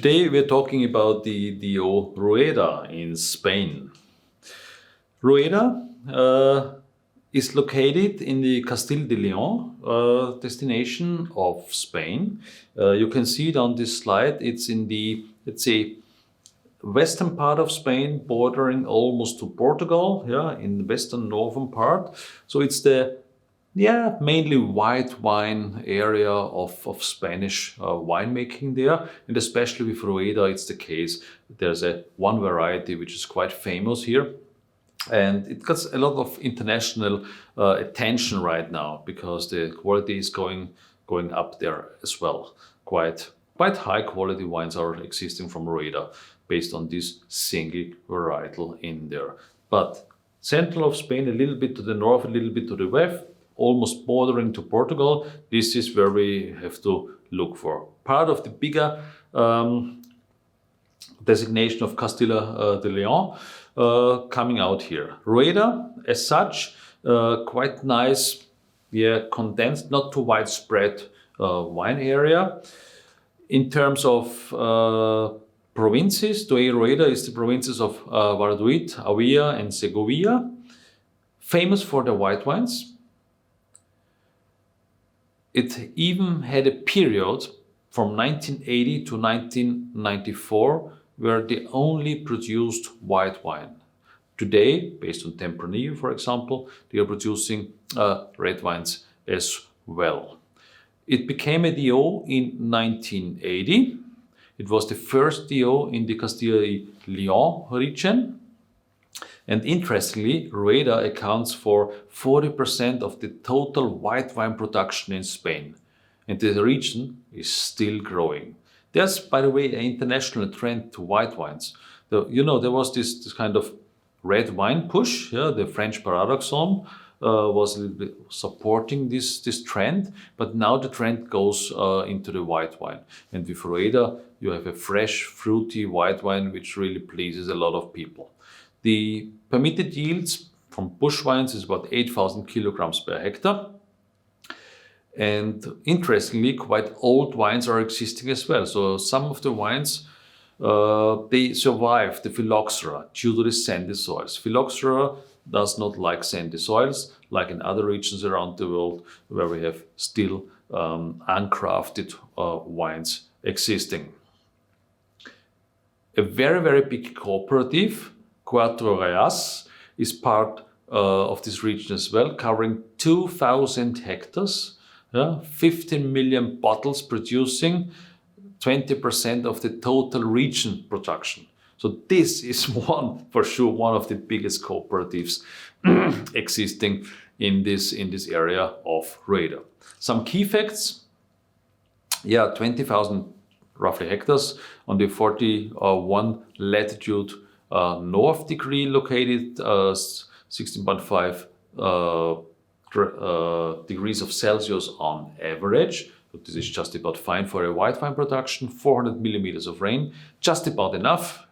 Today we're talking about the DO Rueda in Spain. Rueda is located in the Castile de Leon destination of Spain. You can see it on this slide. It's in the, let's say, western part of Spain, bordering almost to Portugal, in the western northern part. So it's the mainly white wine area of Spanish winemaking there, and especially with Rueda, it's the case. There's one variety which is quite famous here, and it gets a lot of international attention right now because the quality is going up there as well. Quite high quality wines are existing from Rueda based on this single varietal in there. But central of Spain, a little bit to the north, a little bit to the west, almost bordering to Portugal, this is where we have to look for. Part of the bigger designation of Castilla de Leon coming out here. Rueda, as such, quite nice, condensed, not too widespread wine area. In terms of provinces, Rueda is the provinces of Valladolid, Avia, and Segovia, famous for the white wines. It even had a period from 1980 to 1994 where they only produced white wine. Today, based on Tempranillo, for example, they are producing red wines as well. It became a DO in 1980. It was the first DO in the Castile-Leon region. And interestingly, Rueda accounts for 40% of the total white wine production in Spain. And the region is still growing. There's, by the way, an international trend to white wines. There was this kind of red wine push. The French paradoxon was a little bit supporting this trend. But now the trend goes into the white wine. And with Rueda, you have a fresh, fruity white wine which really pleases a lot of people. The permitted yields from bush wines is about 8,000 kilograms per hectare. And interestingly, quite old wines are existing as well. So some of the wines, they survive the phylloxera due to the sandy soils. Phylloxera does not like sandy soils, like in other regions around the world where we have still uncrafted wines existing. A very, very big cooperative, Cuatro Reas, is part of this region as well, covering 2,000 hectares, 15 million bottles, producing 20% of the total region production. So this is for sure one of the biggest cooperatives existing in this area of Rueda. Some key facts: 20,000 roughly hectares on the 41 latitude north degree, located 16.5 degrees of Celsius on average. So this is just about fine for a white wine production. 400 millimeters of rain, just about enough.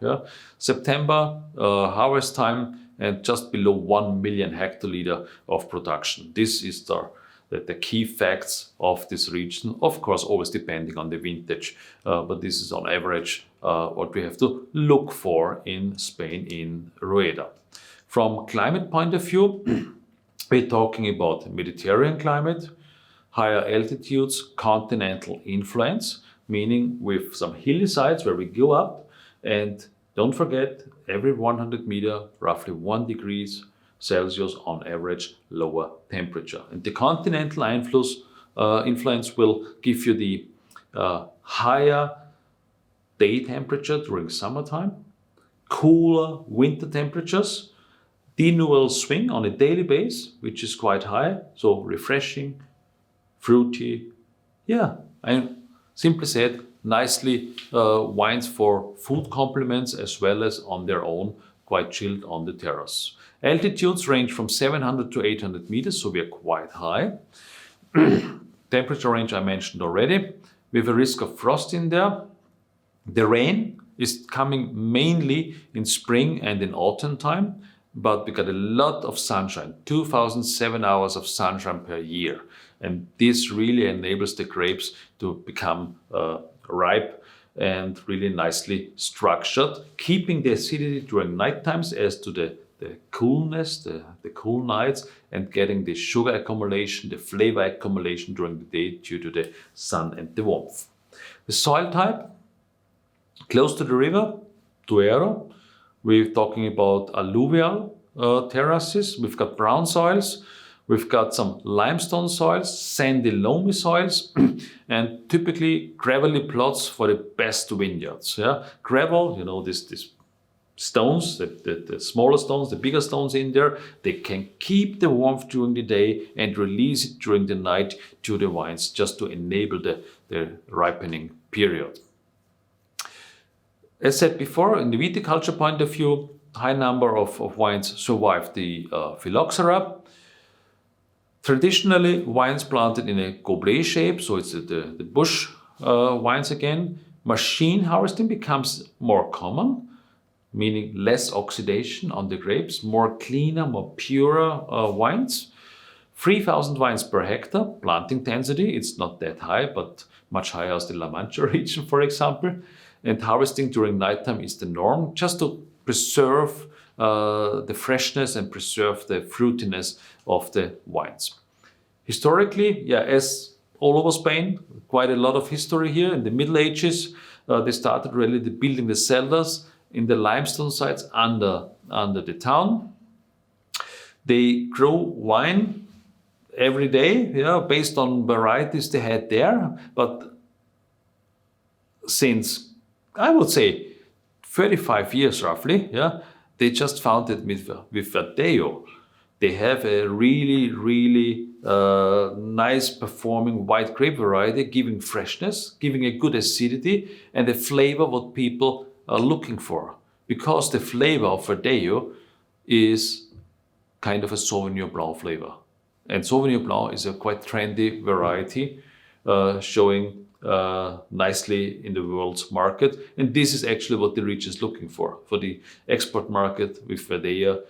September harvest time, and just below 1 million hectoliter of production. This is the key facts of this region. Of course, always depending on the vintage, but this is on average what we have to look for in Spain, in Rueda. From climate point of view, we're talking about Mediterranean climate, higher altitudes, continental influence, meaning with some hilly sides where we go up, and don't forget, every 100 meter, roughly 1 degrees Celsius on average lower temperature. And the continental influence will give you the higher day temperature during summertime, cooler winter temperatures, denudal swing on a daily basis, which is quite high, so refreshing, fruity, and simply said, nicely wines for food complements as well as on their own, quite chilled on the terrace. Altitudes range from 700 to 800 meters, so we are quite high. Temperature range I mentioned already, with a risk of frost in there. The rain is coming mainly in spring and in autumn time, but we got a lot of sunshine, 2,007 hours of sunshine per year. And this really enables the grapes to become ripe and really nicely structured, keeping the acidity during night times as to the coolness, the cool nights, and getting the sugar accumulation, the flavor accumulation during the day due to the sun and the warmth. The soil type, close to the river, Duero. We're talking about alluvial terraces. We've got brown soils. We've got some limestone soils, sandy loamy soils, and typically gravelly plots for the best vineyards. Yeah? Gravel, you know, this stones, the smaller stones, the bigger stones in there, they can keep the warmth during the day and release it during the night to the wines just to enable the ripening period. As said before, in the viticulture point of view, high number of wines survive the phylloxera. Traditionally, wines planted in a gobelet shape, so it's the bush wines again. Machine harvesting becomes more common, meaning less oxidation on the grapes, more cleaner, more purer wines. 3,000 wines per hectare, planting density, it's not that high, but much higher as the La Mancha region, for example. And harvesting during nighttime is the norm, just to preserve the freshness and preserve the fruitiness of the wines. Historically, yeah, as all over Spain, quite a lot of history here. In the Middle Ages, they started really building the cellars in the limestone sites under the town. They grow wine every day, yeah, based on varieties they had there. But since, I would say, 35 years roughly, yeah, they just found it with Verdejo. They have a really nice performing white grape variety, giving freshness, giving a good acidity and a flavor what people are looking for. Because the flavor of Verdejo is kind of a Sauvignon Blanc flavor. And Sauvignon Blanc is a quite trendy variety, showing nicely in the world's market. And this is actually what the region is looking for the export market with Verdejo,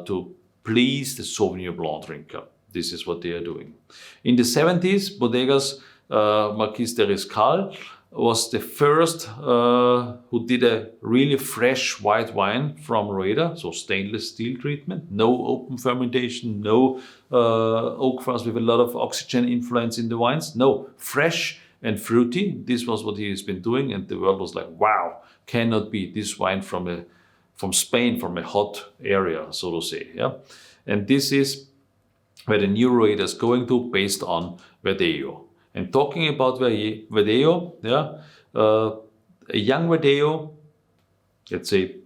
to please the Sauvignon Blanc drinker. This is what they are doing. In the 70s, Bodegas Marquis de Riscal was the first who did a really fresh white wine from Rueda, so stainless steel treatment, no open fermentation, no oak frost with a lot of oxygen influence in the wines, no, fresh and fruity. This was what he has been doing, and the world was like, wow, cannot be this wine from Spain, from a hot area, so to say. Yeah, and this is where the new Rueda is going to, based on Verdejo. And talking about Verdejo, yeah, a young Verdejo, let's say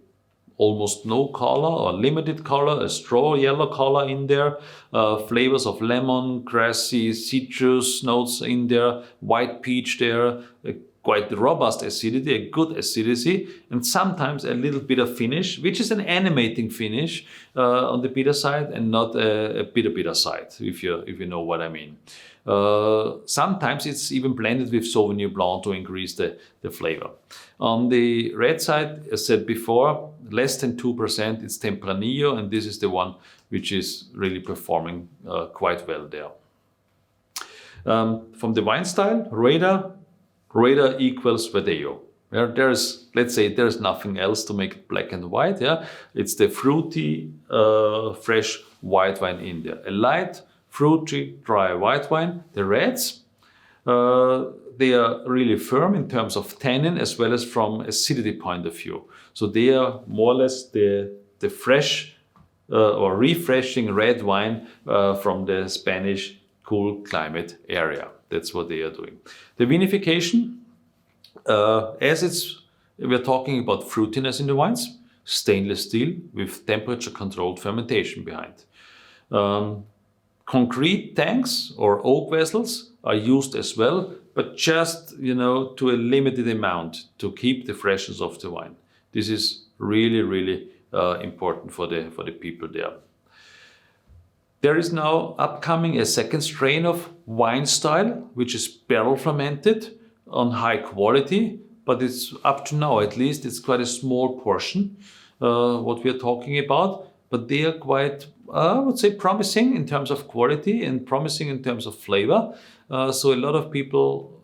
almost no color or limited color, a straw yellow color in there, flavors of lemon, grassy, citrus notes in there, white peach there, quite robust acidity, a good acidity, and sometimes a little bit of finish, which is an animating finish on the bitter side and not a bitter side, if you know what I mean. Sometimes it's even blended with Sauvignon Blanc to increase the flavor. On the red side, as said before, less than 2%, it's Tempranillo, and this is the one which is really performing quite well there. From the wine style, Rueda equals Verdejo. Let's say there's nothing else to make it black and white. Yeah, it's the fruity, fresh white wine in there. A light, fruity, dry white wine. The reds, they are really firm in terms of tannin as well as from acidity point of view. So they are more or less the fresh or refreshing red wine from the Spanish cool climate area. That's what they are doing. The vinification, we're talking about fruitiness in the wines, stainless steel with temperature controlled fermentation behind. Concrete tanks or oak vessels are used as well, but just, to a limited amount to keep the freshness of the wine. This is really important for the people there. There is now upcoming a second strain of wine style, which is barrel fermented on high quality, but it's up to now, at least, it's quite a small portion, what we are talking about, but they are quite, I would say, promising in terms of quality and promising in terms of flavor. So a lot of people,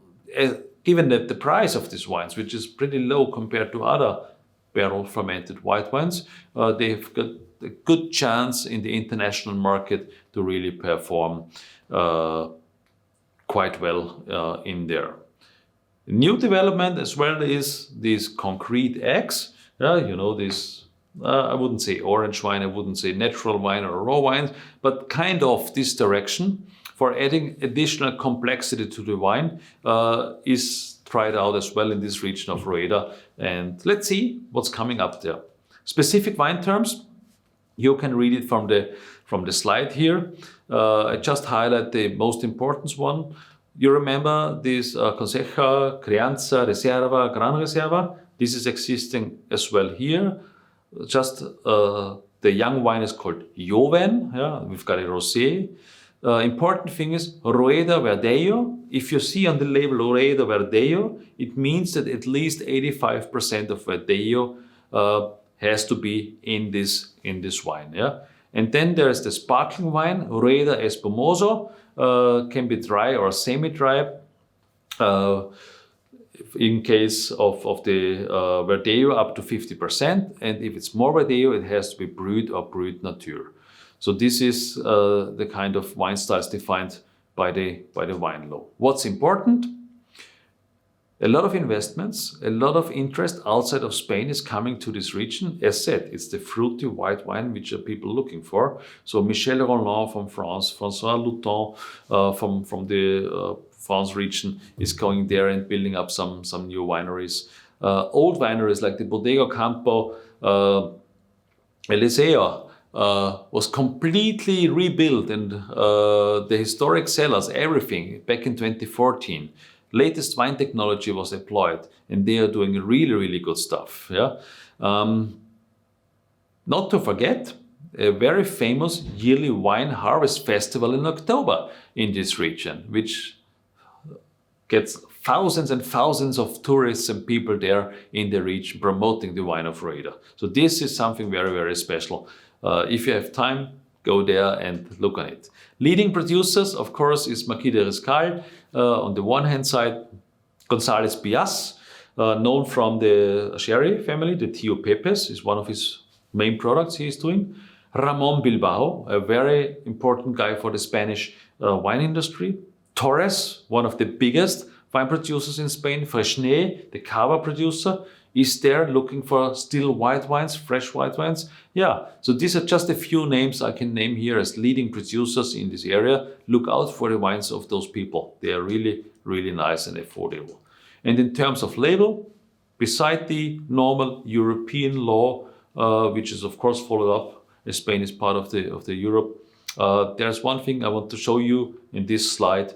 given that the price of these wines, which is pretty low compared to other barrel fermented white wines, they've got a good chance in the international market to really perform quite well in there. New development as well is these concrete eggs. This, I wouldn't say orange wine, I wouldn't say natural wine or raw wines, but kind of this direction for adding additional complexity to the wine is tried out as well in this region of Rueda. And let's see what's coming up there. Specific wine terms, you can read it from the slide here. I just highlight the most important one. You remember this Conseja, Crianza, Reserva, Gran Reserva. This is existing as well here. Just the young wine is called Joven. Yeah, we've got a rosé. Important thing is Rueda Verdejo. If you see on the label Rueda Verdejo, it means that at least 85% of Verdejo has to be in this wine. Yeah, and then there's the sparkling wine Rueda Espumoso. Can be dry or semi-dry. In case of the Verdejo, up to 50%, and if it's more Verdejo, it has to be Brut or Brut Nature. So this is the kind of wine styles defined by the wine law. What's important? A lot of investments, a lot of interest outside of Spain is coming to this region. As said, it's the fruity white wine which are people looking for. So Michel Rolland from France, François Louton from the France region is going there and building up some new wineries. Old wineries like the Bodega Campo Eliseo was completely rebuilt, and the historic cellars, everything, back in 2014. Latest wine technology was employed, and they are doing really, really good stuff. Yeah. Not to forget, a very famous yearly wine harvest festival in October in this region, which gets thousands and thousands of tourists and people there in the region promoting the wine of Rueda. So this is something very, very special. If you have time, go there and look on it. Leading producers, of course, is Marquis de Riscal. On the one hand side, González Bias, known from the sherry family. The Tío Pepes is one of his main products he is doing. Ramón Bilbao, a very important guy for the Spanish wine industry. Torres, one of the biggest wine producers in Spain. Fresnay, the cava producer, is there looking for still white wines, fresh white wines. Yeah, so these are just a few names I can name here as leading producers in this area. Look out for the wines of those people. They are really, really nice and affordable. And in terms of label, beside the normal European law, which is of course followed up, as Spain is part of the Europe, there's one thing I want to show you in this slide.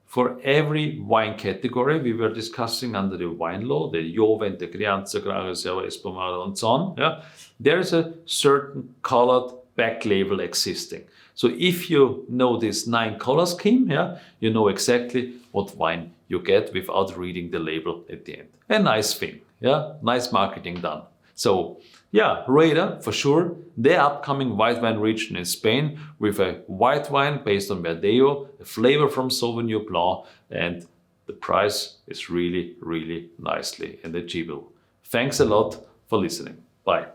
For every wine category we were discussing under the wine law, the Joven, the Crianza, Gran Reserva, Espumado, and so on, yeah, there is a certain colored back label existing. So if you know this 9 color scheme, yeah, you know exactly what wine you get without reading the label at the end. A nice thing, yeah, nice marketing done. So yeah, Rueda, for sure, the upcoming white wine region in Spain with a white wine based on Verdejo, a flavor from Sauvignon Blanc, and the price is really, really nicely and achievable. Thanks a lot for listening. Bye.